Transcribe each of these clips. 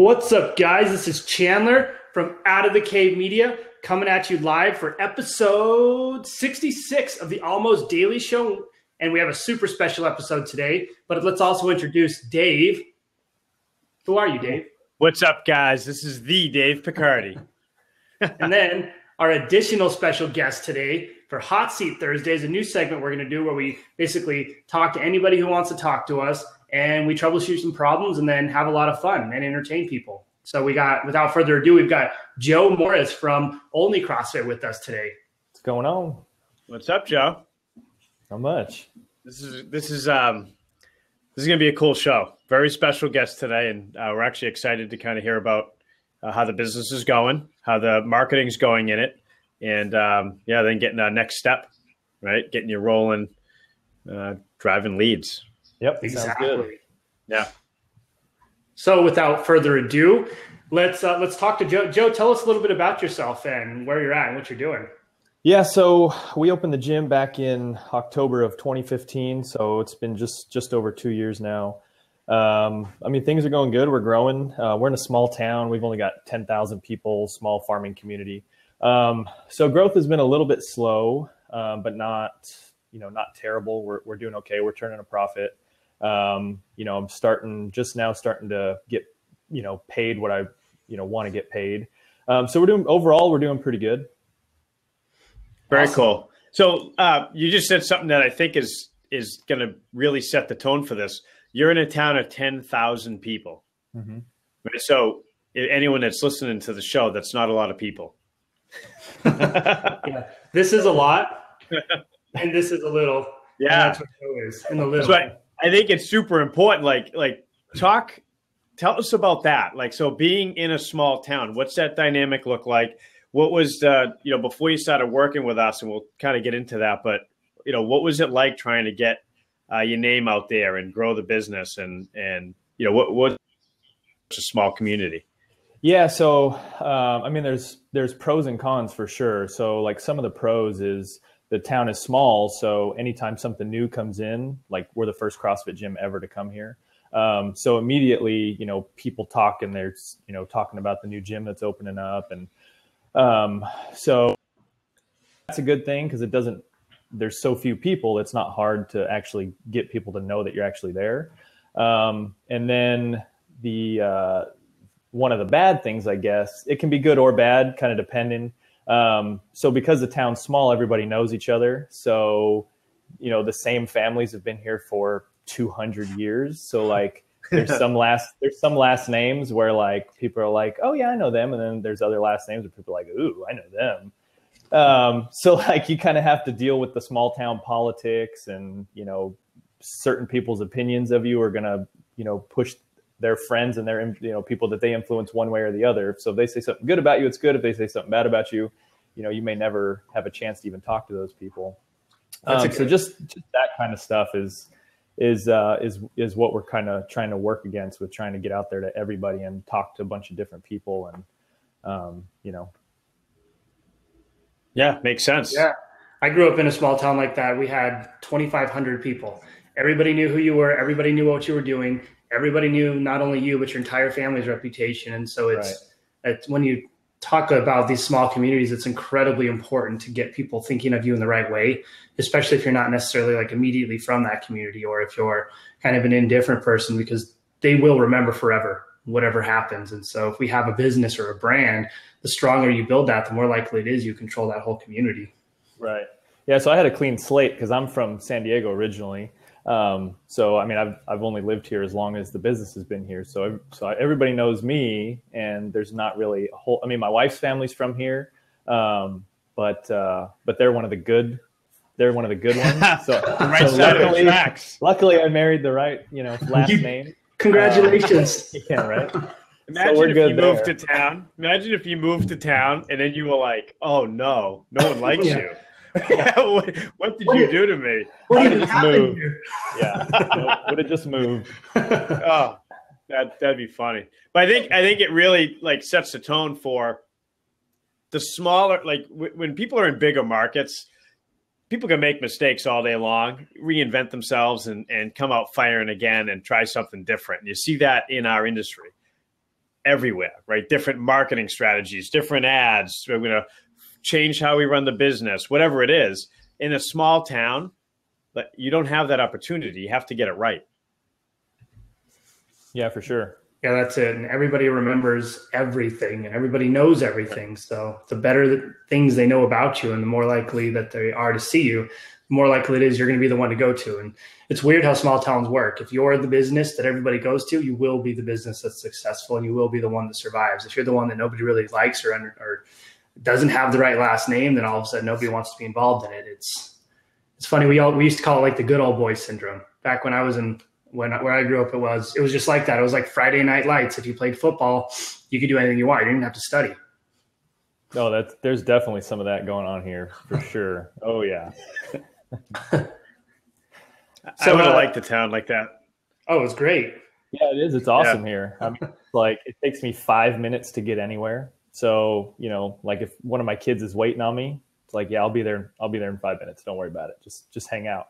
What's up, guys? This is Chandler from Out of the Cave Media coming at you live for episode 66 of the Almost Daily Show. And we have a super special episode today, but let's also introduce Dave. Who are you, Dave? What's up, guys? This is the Dave Picardi. And then our additional special guest today for Hot Seat Thursdays, a new segment we're going to do where we basically talk to anybody who wants to talk to us, and we troubleshoot some problems and then have a lot of fun and entertain people. So without further ado, we've got Joe Morris from Olney CrossFit with us today. What's going on? What's up, Joe? Not much. This is going to be a cool show. Very special guest today, and we're actually excited to kind of hear about how the business is going, how the marketing's going in it, and then getting a next step, right? Getting you rolling, driving leads. Yep, exactly. Sounds good. Yeah. So without further ado, let's talk to Joe. Joe, tell us a little bit about yourself and where you're at and what you're doing. Yeah, so we opened the gym back in October of 2015, so it's been just over 2 years now. Things are going good. We're growing. We're in a small town. We've only got 10,000 people, small farming community. So growth has been a little bit slow, but not terrible. We're doing okay. We're turning a profit. I'm starting to get, paid what I, want to get paid. So we're doing pretty good. Very awesome. Cool. So you just said something that I think is going to really set the tone for this. You're in a town of 10,000 people. Mm-hmm. Right? So anyone that's listening to the show, that's not a lot of people. Yeah, this is a lot, and this is a little. Yeah, that's what Joe is in the little. So I think it's super important. Tell us about that. So being in a small town, what's that dynamic look like? What was before you started working with us, and we'll kind of get into that, but what was it like trying to get your name out there and grow the business and what's a small community? Yeah. So, there's pros and cons for sure. So some of the pros is the town is small. So anytime something new comes in, we're the first CrossFit gym ever to come here. So immediately, people talk and they're, talking about the new gym that's opening up. And so that's a good thing because there's so few people, it's not hard to actually get people to know that you're actually there. And then one of the bad things, I guess, it can be good or bad, kind of depending. So because the town's small, everybody knows each other. So, the same families have been here for 200 years. So there's some last names where people are like, oh yeah, I know them. And then there's other last names where people are like, ooh, I know them. So you kind of have to deal with the small town politics and, certain people's opinions of you are going to, push their friends and their, people that they influence one way or the other. So if they say something good about you, it's good. If they say something bad about you, you may never have a chance to even talk to those people. So just that kind of stuff is what we're kind of trying to work against with trying to get out there to everybody and talk to a bunch of different people. And, Yeah, makes sense. Yeah. I grew up in a small town like that. We had 2,500 people. Everybody knew who you were. Everybody knew what you were doing. Everybody knew not only you, but your entire family's reputation. And so it's when you talk about these small communities, it's incredibly important to get people thinking of you in the right way, especially if you're not necessarily immediately from that community or if you're kind of an indifferent person, because they will remember forever whatever happens. And so if we have a business or a brand, the stronger you build that, the more likely it is you control that whole community. Right. Yeah. So I had a clean slate because I'm from San Diego originally. I've only lived here as long as the business has been here. So everybody knows me, and there's not really a whole. My wife's family's from here, but they're one of the good. They're one of the good ones. So, luckily, I married the right last name. Congratulations! Yeah, right. Imagine if you moved to town. Imagine if you moved to town and then you were like, "Oh no one likes you." What did you do to me? What did just move? Yeah, would have just moved. Oh, that'd be funny. But I think it really sets the tone for the smaller. When people are in bigger markets, people can make mistakes all day long, reinvent themselves, and come out firing again and try something different. And you see that in our industry. everywhere, right? Different marketing strategies, different ads. We're going to change how we run the business, whatever it is. In a small town, but you don't have that opportunity. You have to get it right. Yeah, for sure. Yeah, that's it. And everybody remembers everything and everybody knows everything. So the better things they know about you and the more likely that they are to see you, the more likely it is you're going to be the one to go to. And it's weird how small towns work. If you're the business that everybody goes to, you will be the business that's successful and you will be the one that survives. If you're the one that nobody really likes or doesn't have the right last name, then all of a sudden nobody wants to be involved in it. It's funny. We used to call it like the good old boys syndrome. Back when I was where I grew up, it was just like that. It was like Friday Night Lights. If you played football, you could do anything you want. You didn't have to study. No, there's definitely some of that going on here for sure. Oh yeah. I would have liked a town like that. Oh, it's great. Yeah, it is. It's awesome here. I mean, like it takes me 5 minutes to get anywhere. So, like if one of my kids is waiting on me, it's like, yeah, I'll be there in 5 minutes. Don't worry about it. Just hang out.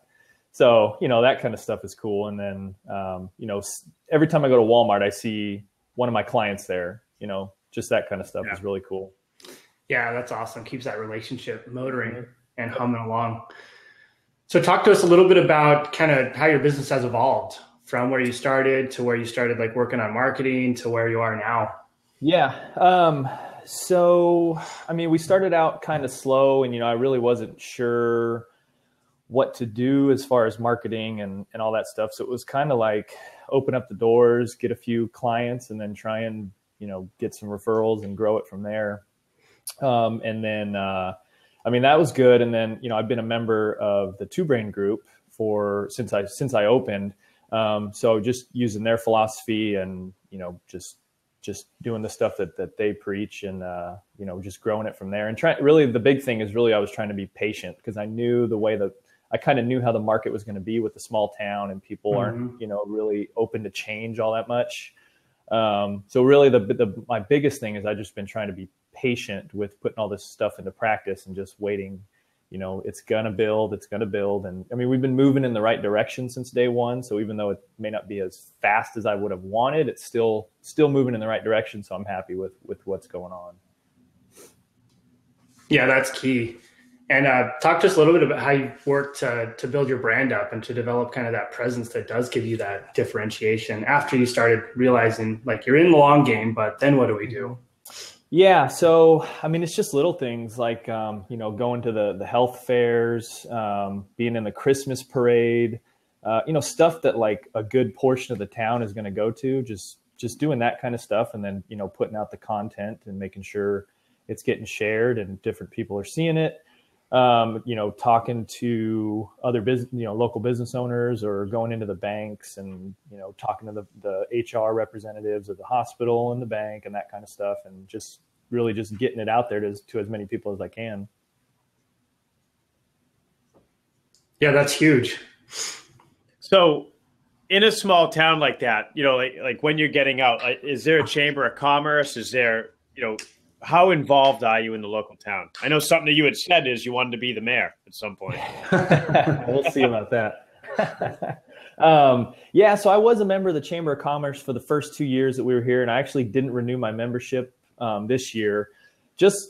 So, that kind of stuff is cool. And then, every time I go to Walmart, I see one of my clients there, just that kind of stuff is really cool. Yeah, that's awesome. Keeps that relationship motoring and humming along. So talk to us a little bit about kind of how your business has evolved from where you started to where you started like working on marketing to where you are now. Yeah. So, I mean, we started out kind of slow and, I really wasn't sure what to do as far as marketing and all that stuff. So it was kind of like open up the doors, get a few clients, and then try and, get some referrals and grow it from there. And then, that was good. And then, I've been a member of the Two Brain group since I opened. So just using their philosophy and, just doing the stuff that they preach and, just growing it from there and really the big thing is really, I was trying to be patient because I knew I kind of knew how the market was going to be with the small town and people aren't, really open to change all that much. So really my biggest thing is I've just been trying to be patient with putting all this stuff into practice and just waiting, it's going to build. And I mean, we've been moving in the right direction since day one. So even though it may not be as fast as I would have wanted, it's still moving in the right direction. So I'm happy with what's going on. Yeah, that's key. And talk to us a little bit about how you worked to build your brand up and to develop kind of that presence that does give you that differentiation after you started realizing like you're in the long game, but then what do we do? Yeah. So, I mean, it's just little things like, going to the health fairs, being in the Christmas parade, stuff that like a good portion of the town is going to go to, just doing that kind of stuff. And then, putting out the content and making sure it's getting shared and different people are seeing it. Talking to other local business owners or going into the banks and, talking to the HR representatives of the hospital and the bank and that kind of stuff. And just really just getting it out there to as many people as I can. Yeah, that's huge. So in a small town like that, like when you're getting out, is there a chamber of commerce? Is there, how involved are you in the local town? I know something that you had said is you wanted to be the mayor at some point. We'll see about that. So I was a member of the Chamber of Commerce for the first 2 years that we were here, and I actually didn't renew my membership this year.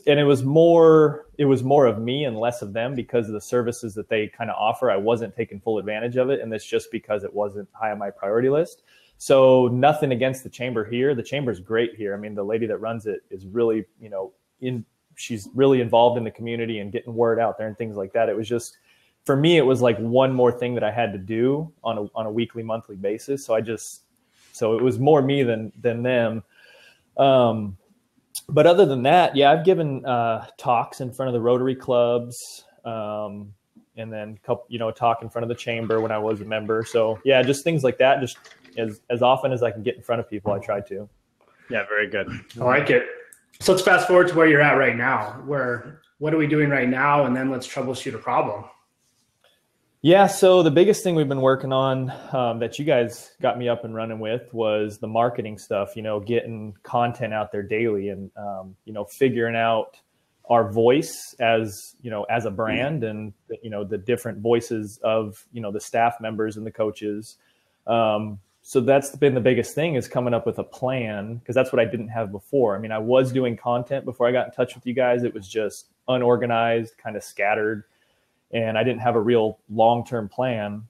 And it was more of me and less of them because of the services that they kind of offer. I wasn't taking full advantage of it, and that's just because it wasn't high on my priority list. So nothing against the chamber here. The chamber's great here. I mean, the lady that runs it is really, she's really involved in the community and getting word out there and things like that. It was just, for me, it was like one more thing that I had to do on a weekly, monthly basis. So it was more me than them. But other than that, yeah, I've given talks in front of the Rotary clubs, and then talk in front of the chamber when I was a member. So yeah, just things like that. Just as often as I can get in front of people, I try to. Yeah, very good. I like it. So let's fast forward to where you're at right now. What are we doing right now? And then let's troubleshoot a problem. Yeah. So the biggest thing we've been working on that you guys got me up and running with was the marketing stuff, getting content out there daily and, figuring out our voice as a brand and, the different voices of, the staff members and the coaches. so that's been the biggest thing, is coming up with a plan, because that's what I didn't have before. I mean, I was doing content before I got in touch with you guys. It was just unorganized, kind of scattered, and I didn't have a real long-term plan.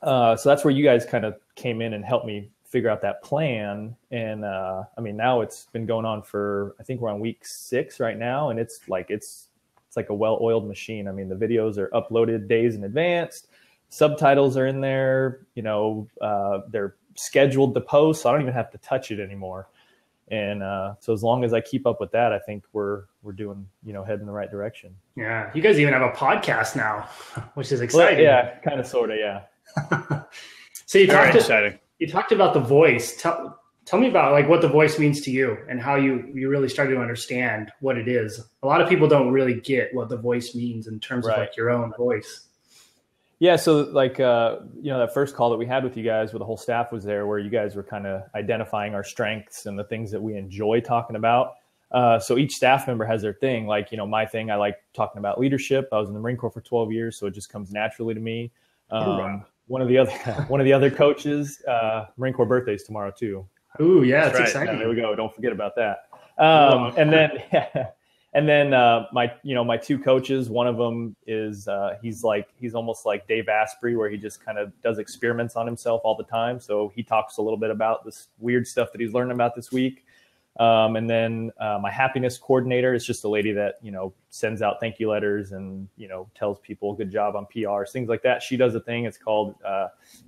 So that's where you guys kind of came in and helped me figure out that plan. And I mean, now it's been going on for, I think we're on week 6 right now, and it's like a well-oiled machine. I mean, the videos are uploaded days in advance. Subtitles are in there, they're scheduled to post, so I don't even have to touch it anymore. And so as long as I keep up with that, I think we're doing, heading in the right direction. Yeah. You guys even have a podcast now, which is exciting. Well, yeah, kind of, sort of. Yeah. So you talked about the voice. Tell me about like what the voice means to you and how you really started to understand what it is. A lot of people don't really get what the voice means in terms of like your own voice. Yeah. So like, that first call that we had with you guys, where the whole staff was there, where you guys were kind of identifying our strengths and the things that we enjoy talking about. So each staff member has their thing. Like, my thing, I like talking about leadership. I was in the Marine Corps for 12 years, so it just comes naturally to me. One of the other coaches, Marine Corps birthday's tomorrow too. Ooh, yeah, it's exciting. Yeah, there we go. Don't forget about that. And then my 2 coaches, one of them is he's almost like Dave Asprey, where he just kind of does experiments on himself all the time. So he talks a little bit about this weird stuff that he's learning about this week. And then my happiness coordinator is just a lady that, sends out thank you letters and, tells people good job on PRs, things like that. She does a thing. It's called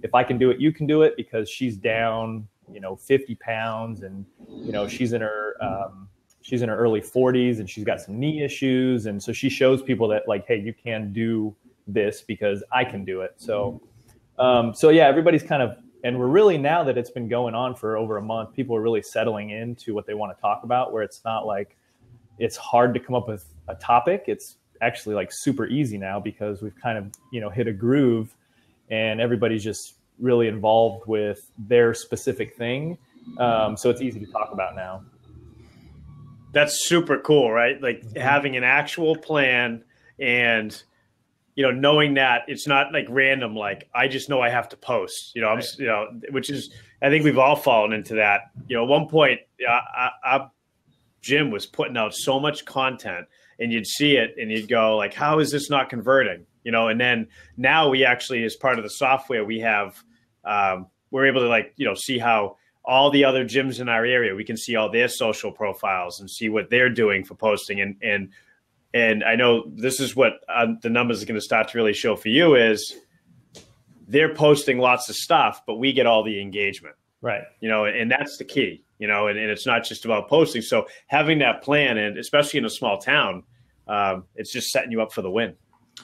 If I Can Do It, You Can Do It, because she's down, 50 pounds, and, she's in her early 40s, and she's got some knee issues. And so she shows people that like, hey, you can do this because I can do it. So yeah, everybody's kind of, and we're really, now that it's been going on for over a month, people are really settling into what they want to talk about, where it's not like it's hard to come up with a topic. It's actually like super easy now, because we've kind of, hit a groove, and everybody's just really involved with their specific thing. So it's easy to talk about now. That's super cool, right? Like having an actual plan, and knowing that it's not like random, like I just know I have to post, which is, I think we've all fallen into that. At one point, our gym was putting out so much content, and you'd see it and you'd go like, how is this not converting? And then now we actually, as part of the software, we have, we're able to see how all the other gyms in our area, we can see all their social profiles and see what they're doing for posting. And I know this is what the numbers are going to start to really show for you, is they're posting lots of stuff, but we get all the engagement. Right. And that's the key, and it's not just about posting. So having that plan, and especially in a small town, it's just setting you up for the win.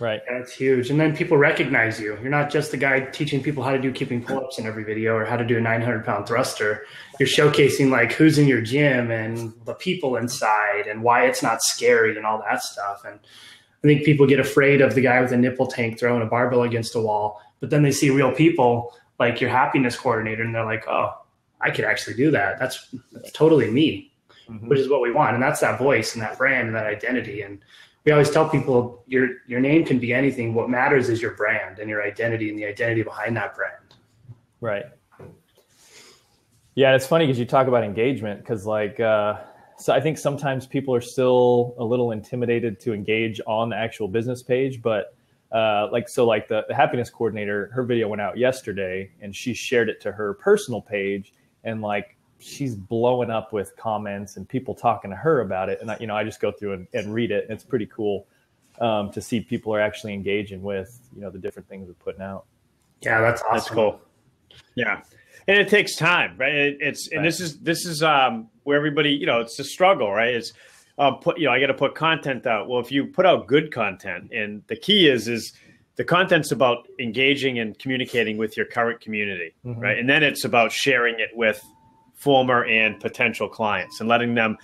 Right. That's huge. And then people recognize you. You're not just the guy teaching people how to do keeping pull-ups in every video, or how to do a 900-pound thruster. You're showcasing like who's in your gym and the people inside and why it's not scary and all that stuff. And I think people get afraid of the guy with a nipple tank throwing a barbell against a wall, but then they see real people like your happiness coordinator, and they're like, oh, I could actually do that. That's totally me, which is what we want. And that's that voice and that brand and that identity. And we always tell people your name can be anything. What matters is your brand and your identity, and the identity behind that brand. Right. Yeah, it's funny because you talk about engagement, because so I think sometimes people are still a little intimidated to engage on the actual business page. But the happiness coordinator, her video went out yesterday, and she shared it to her personal page, and she's blowing up with comments and people talking to her about it. And I just go through and read it. And it's pretty cool to see people are actually engaging with, the different things we're putting out. Yeah, that's awesome. That's cool. Yeah. And it takes time, right? And this is where everybody, it's a struggle, right? It's I got to put content out. Well, if you put out good content, and the key is the content's about engaging and communicating with your current community, right? And then it's about sharing it with former and potential clients, and letting them,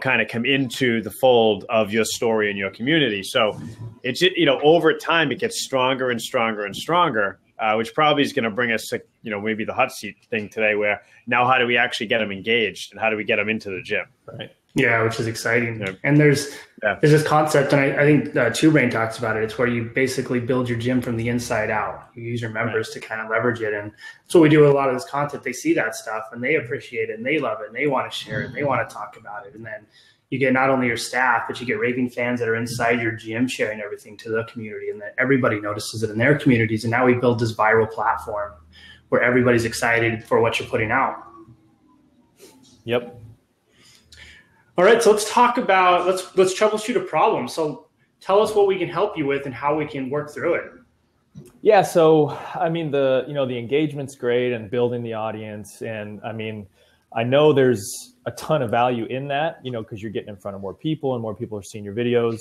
kind of come into the fold of your story and your community. So it's, over time, it gets stronger and stronger and stronger, which probably is going to bring us to, maybe the hot seat thing today, where now how do we actually get them engaged, and how do we get them into the gym? Right. Yeah, which is exciting. Yeah. And there's this concept, and I think Two Brain talks about it. It's where you basically build your gym from the inside out. You use your members to kind of leverage it. And that's what we do with a lot of this content. They see that stuff and they appreciate it and they love it and they want to share it and they want to talk about it. And then you get not only your staff, but you get raving fans that are inside your gym sharing everything to the community, and that everybody notices it in their communities. And now we build this viral platform where everybody's excited for what you're putting out. Yep. All right, so let's talk about, let's troubleshoot a problem. So tell us what we can help you with and how we can work through it. Yeah, so I mean, the engagement's great and building the audience, and I mean, I know there's a ton of value in that, because you're getting in front of more people and more people are seeing your videos.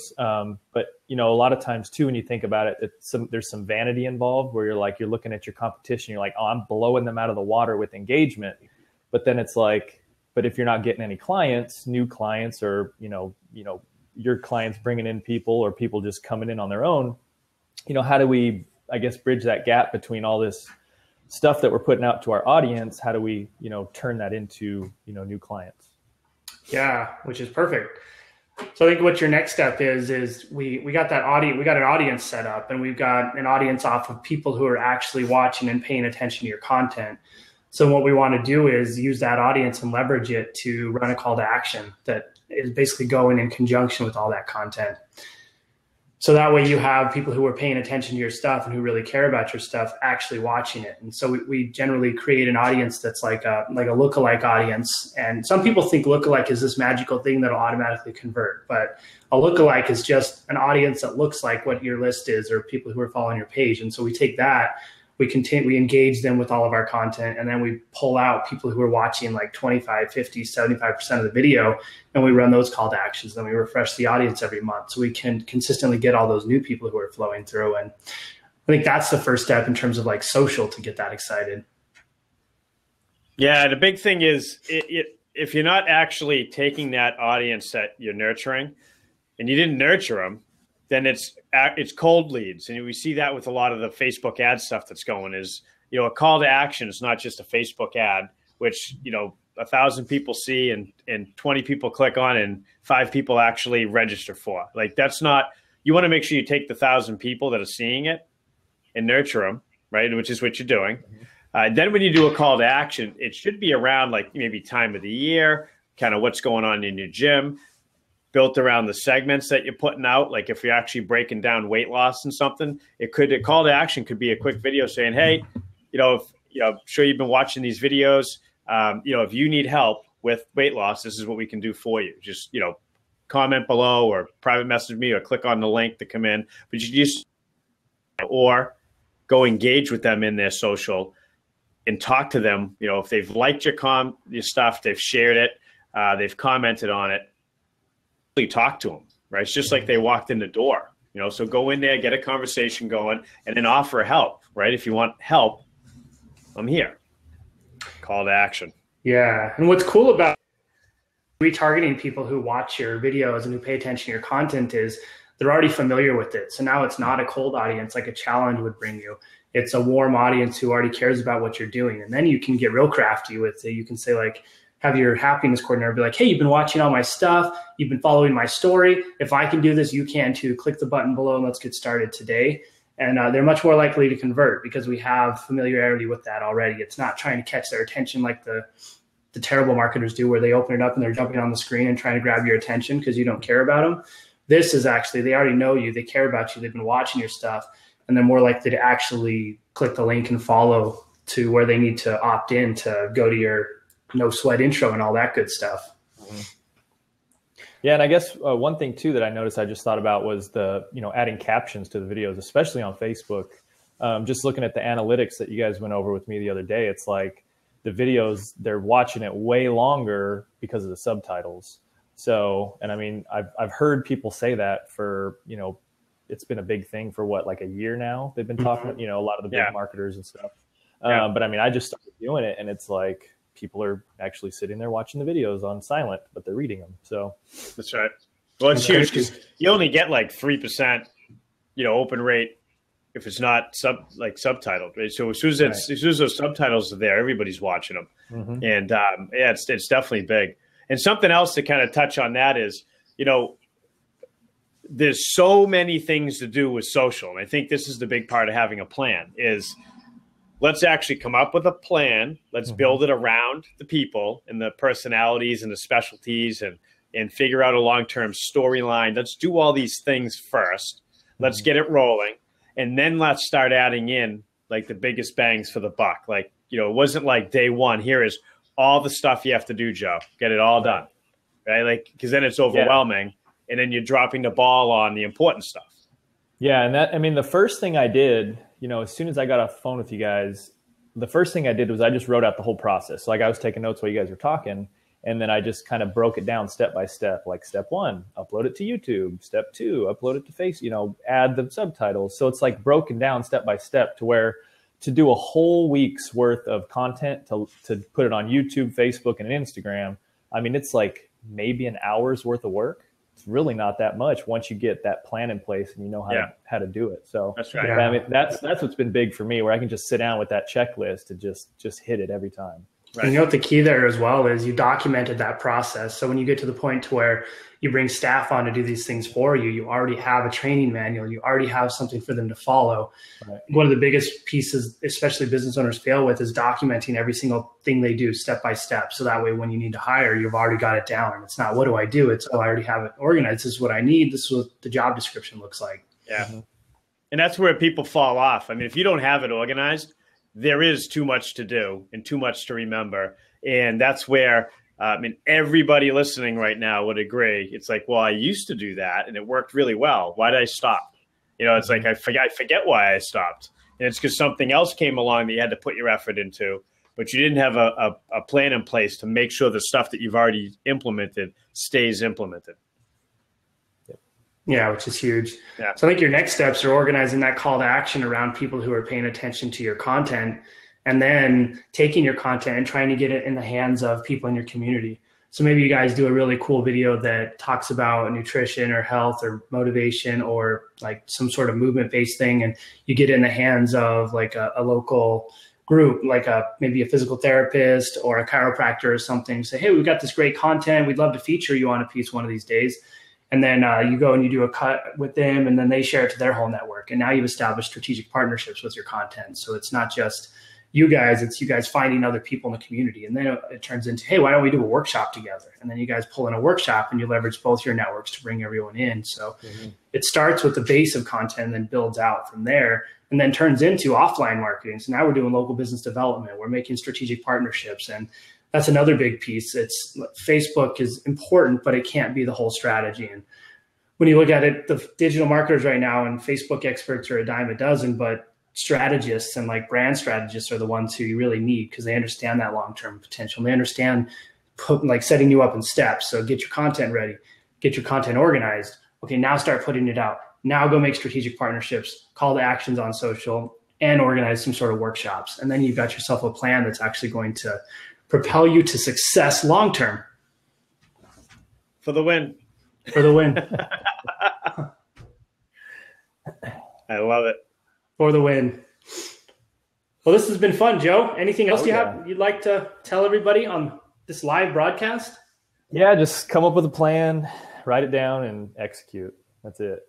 But a lot of times too, when you think about it, there's some vanity involved where you're looking at your competition, you're like, oh, I'm blowing them out of the water with engagement. But then it's like, but if you're not getting any clients, new clients, or your clients bringing in people or people just coming in on their own, how do we, I guess, bridge that gap between all this stuff that we're putting out to our audience? How do we, turn that into, new clients? Yeah, which is perfect. So I think what your next step is we got that audience, we got an audience set up, and we've got an audience off of people who are actually watching and paying attention to your content. So what we want to do is use that audience and leverage it to run a call to action that is basically going in conjunction with all that content. So that way you have people who are paying attention to your stuff and who really care about your stuff actually watching it. And so we generally create an audience that's like a lookalike audience. And some people think lookalike is this magical thing that'll automatically convert. But a lookalike is just an audience that looks like what your list is, or people who are following your page. And so we take that, we engage them with all of our content, and then we pull out people who are watching like 25, 50, 75% of the video, and we run those call to actions. Then we refresh the audience every month so we can consistently get all those new people who are flowing through. And I think that's the first step in terms of like social to get that excited. Yeah, the big thing is if you're not actually taking that audience that you're nurturing and you didn't nurture them, then it's cold leads. And we see that with a lot of the Facebook ad stuff that's going is, a call to action is not just a Facebook ad, which, 1,000 people see and 20 people click on and 5 people actually register for. Like that's not, you want to make sure you take the 1,000 people that are seeing it and nurture them, right? Which is what you're doing. Then when you do a call to action, it should be around like maybe time of the year, kind of what's going on in your gym, built around the segments that you're putting out. Like if you're actually breaking down weight loss and something, a call to action could be a quick video saying, hey, I'm sure you've been watching these videos. If you need help with weight loss, this is what we can do for you. Just, comment below or private message me or click on the link to come in. But you just, or go engage with them in their social and talk to them. If they've liked your stuff, they've shared it, they've commented on it, talk to them, right? It's just like they walked in the door, so go in there, get a conversation going, and then offer help, right? If you want help, I'm here. Call to action. Yeah. And what's cool about retargeting people who watch your videos and who pay attention to your content is they're already familiar with it. So now it's not a cold audience like a challenge would bring you. It's a warm audience who already cares about what you're doing. And then you can get real crafty with it. You can say like, have your happiness coordinator be like, hey, you've been watching all my stuff. You've been following my story. If I can do this, you can too. Click the button below and let's get started today. And they're much more likely to convert because we have familiarity with that already. It's not trying to catch their attention like the terrible marketers do where they open it up and they're jumping on the screen and trying to grab your attention because you don't care about them. This is actually, they already know you. They care about you. They've been watching your stuff, and they're more likely to actually click the link and follow to where they need to opt in to go to your no sweat intro and all that good stuff. Mm-hmm. Yeah. And I guess one thing too that I noticed I just thought about was adding captions to the videos, especially on Facebook. Just looking at the analytics that you guys went over with me the other day, it's like the videos, they're watching it way longer because of the subtitles. So, and I mean, I've heard people say that for, it's been a big thing for like a year now. They've been talking, a lot of the big marketers and stuff. But I mean, I just started doing it and it's like, people are actually sitting there watching the videos on silent, but they're reading them. So that's right. Well, it's huge because you only get like 3%, open rate if it's not subtitled. Right? So as soon as those subtitles are there, everybody's watching them. Mm-hmm. And it's definitely big. And something else to kind of touch on that is, there's so many things to do with social. And I think this is the big part of having a plan is let's actually come up with a plan. Let's build it around the people and the personalities and the specialties and figure out a long-term storyline. Let's do all these things first. Let's get it rolling. And then let's start adding in like the biggest bangs for the buck. Like, it wasn't like day one, here is all the stuff you have to do, Joe. Get it all done. Right? Like, because then it's overwhelming. And then you're dropping the ball on the important stuff. Yeah. And the first thing I did, as soon as I got off the phone with you guys, the first thing I did was I just wrote out the whole process. So like I was taking notes while you guys were talking, and then I just kind of broke it down step by step. Like step 1, upload it to YouTube. Step 2, upload it to Facebook, add the subtitles. So it's like broken down step by step to where to do a whole week's worth of content to put it on YouTube, Facebook, and Instagram. it's like maybe an hour's worth of work. It's really not that much once you get that plan in place and you know how to do it. So that's right. That's what's been big for me, where I can just sit down with that checklist and just hit it every time. Right. And what the key there as well is you documented that process. So when you get to the point to where you bring staff on to do these things for you, you already have a training manual, you already have something for them to follow. Right. One of the biggest pieces, especially business owners fail with, is documenting every single thing they do step by step. So that way, when you need to hire, you've already got it down. It's not, what do I do? It's, I already have it organized. This is what I need. This is what the job description looks like. Yeah. And that's where people fall off. If you don't have it organized, there is too much to do and too much to remember. And that's where, everybody listening right now would agree. It's like, well, I used to do that and it worked really well. Why did I stop? It's like, I forget why I stopped. And it's because something else came along that you had to put your effort into, but you didn't have a plan in place to make sure the stuff that you've already implemented stays implemented. Yeah, which is huge. Yeah. So I think your next steps are organizing that call to action around people who are paying attention to your content, and then taking your content and trying to get it in the hands of people in your community. So maybe you guys do a really cool video that talks about nutrition or health or motivation or like some sort of movement-based thing, and you get it in the hands of like a local group, like maybe a physical therapist or a chiropractor or something. Say, hey, we've got this great content. We'd love to feature you on a piece one of these days. And then you go and you do a cut with them, and then they share it to their whole network. And now you've established strategic partnerships with your content. So it's not just you guys, it's you guys finding other people in the community. And then it turns into, hey, why don't we do a workshop together? And then you guys pull in a workshop and you leverage both your networks to bring everyone in. So it starts with the base of content and then builds out from there, and then turns into offline marketing. So now we're doing local business development. We're making strategic partnerships, and that's another big piece. It's Facebook is important, but it can't be the whole strategy. And when you look at it, the digital marketers right now and Facebook experts are a dime a dozen, but strategists and like brand strategists are the ones who you really need, because they understand that long-term potential. They understand setting you up in steps. So get your content ready, get your content organized. Okay, now start putting it out. Now go make strategic partnerships, call to actions on social, and organize some sort of workshops. And then you've got yourself a plan that's actually going to propel you to success long-term. For the win. For the win. I love it. For the win. Well, this has been fun, Joe. Anything else you'd like to tell everybody on this live broadcast? Yeah, just come up with a plan, write it down, and execute. That's it.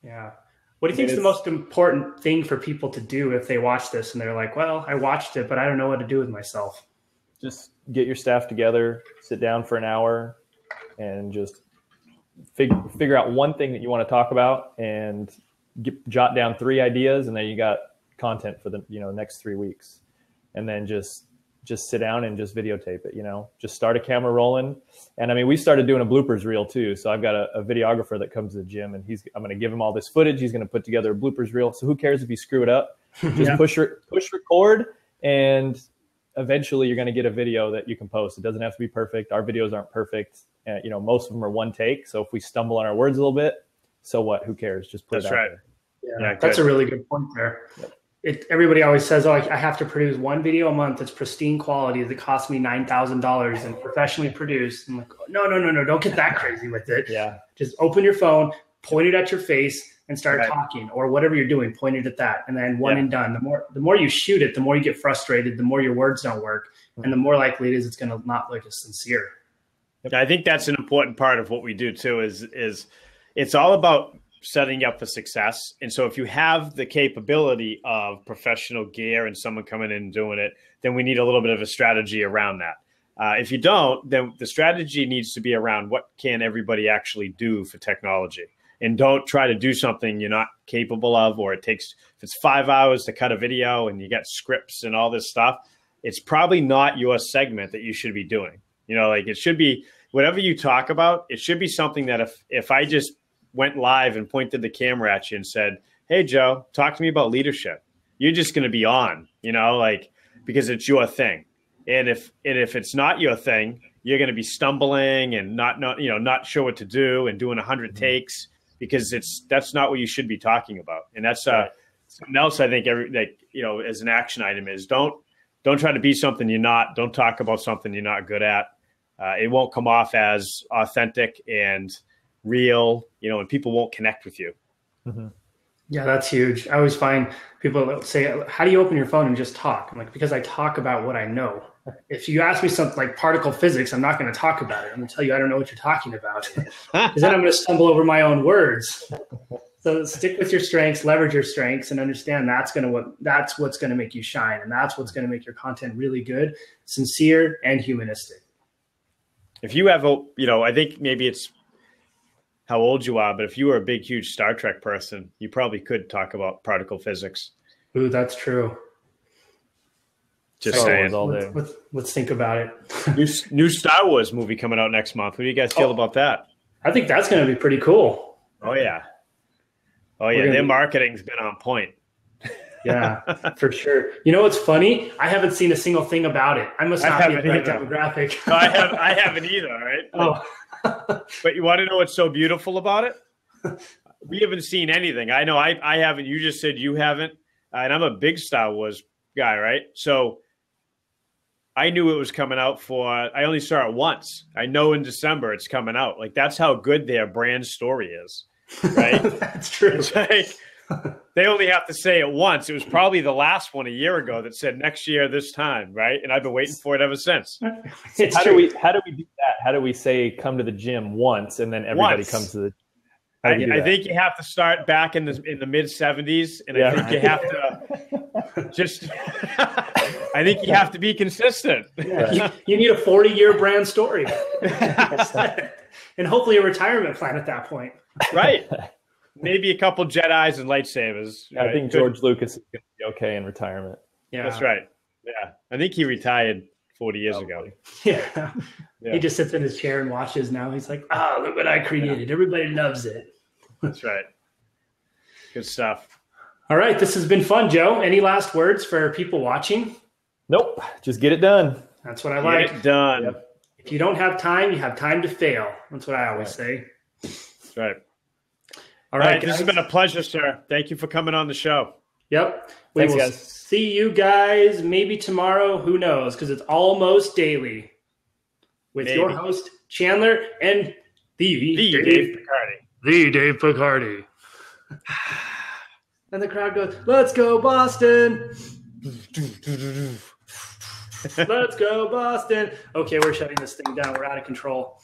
Yeah. What do you think is the most important thing for people to do if they watch this and they're like, well, I watched it, but I don't know what to do with myself? Just get your staff together, sit down for an hour, and just figure out one thing that you want to talk about, and jot down 3 ideas, and then you got content for the next 3 weeks. And then just sit down and just videotape it. Just start a camera rolling. And we started doing a bloopers reel too. So I've got a videographer that comes to the gym, and I'm going to give him all this footage. He's going to put together a bloopers reel. So who cares if you screw it up? Just push record, and eventually you're going to get a video that you can post. It doesn't have to be perfect. Our videos aren't perfect. Most of them are one take. So if we stumble on our words a little bit, so what? Who cares? Just put it out there. Yeah, that's a really good point there. Yep. Everybody always says, oh, I have to produce one video a month that's pristine quality that costs me $9,000 and professionally produced. I'm like, no, don't get that crazy with it. Yeah. Just open your phone, point it at your face, and start talking, or whatever you're doing, point it at that, and then one and done. The more you shoot it, the more you get frustrated, the more your words don't work, and the more likely it is it's going to not look as sincere. Yep. I think that's an important part of what we do too, is it's all about setting you up for success. And so if you have the capability of professional gear and someone coming in and doing it, then we need a little bit of a strategy around that. If you don't, then the strategy needs to be around what can everybody actually do for technology. And don't try to do something you're not capable of, or if it's 5 hours to cut a video and you got scripts and all this stuff, it's probably not your segment that you should be doing. Like it should be whatever you talk about. It should be something that if I just went live and pointed the camera at you and said, "Hey, Joe, talk to me about leadership," you're just going to be on, because it's your thing. And if it's not your thing, you're going to be stumbling and not sure what to do and doing 100 takes, because that's not what you should be talking about. And that's something else I think as an action item is don't try to be something you're not. Don't talk about something you're not good at. It won't come off as authentic and real, and people won't connect with you. Mm-hmm. Yeah, that's huge. I always find people say, "How do you open your phone and just talk?" I'm like, because I talk about what I know. If you ask me something like particle physics, I'm not going to talk about it. I'm going to tell you I don't know what you're talking about, because then I'm going to stumble over my own words. So stick with your strengths, leverage your strengths, and understand that's what's going to make you shine, and that's what's going to make your content really good, sincere, and humanistic. If you have I think maybe it's how old you are, but if you were a big, huge Star Trek person, you probably could talk about particle physics. Ooh, that's true. Just saying. Let's think about it. New Star Wars movie coming out next month. What do you guys feel about that? I think that's going to be pretty cool. Oh, yeah. Their marketing's been on point. Yeah, for sure. You know what's funny? I haven't seen a single thing about it. I must not be the right demographic. No, I haven't either, right? Oh. But you want to know what's so beautiful about it? We haven't seen anything. I know I haven't. You just said you haven't. And I'm a big Star Wars guy, right? So I knew it was coming out I only saw it once. I know in December it's coming out. Like, that's how good their brand story is, right? That's true. It's like, they only have to say it once. It was probably the last one a year ago that said next year this time, right? And I've been waiting for it ever since. So how do we do that? How do we say come to the gym once and then everybody comes to the? I think you have to start back in the mid 70s, and I think you have to just. I think you have to be consistent. Yeah. You need a 40-year brand story, and hopefully a retirement plan at that point. Right. Maybe a couple Jedis and lightsabers. Right? I think George Lucas is going to be okay in retirement. Yeah, that's right. Yeah, I think he retired 40 years ago. Yeah. He just sits in his chair and watches now. He's like, look what I created. Yeah. Everybody loves it. That's right. Good stuff. All right. This has been fun, Joe. Any last words for people watching? Nope. Just get it done. That's what I like. Get it done. Yep. If you don't have time, you have time to fail. That's what I always say. That's right. All right. This has been a pleasure, sir. Thank you for coming on the show. Yep. We will see you guys maybe tomorrow. Who knows? Because it's almost daily with your host, Chandler, and the Dave Picardi. The Dave Picardi. And the crowd goes, "Let's go, Boston." Let's go, Boston. Okay, we're shutting this thing down. We're out of control.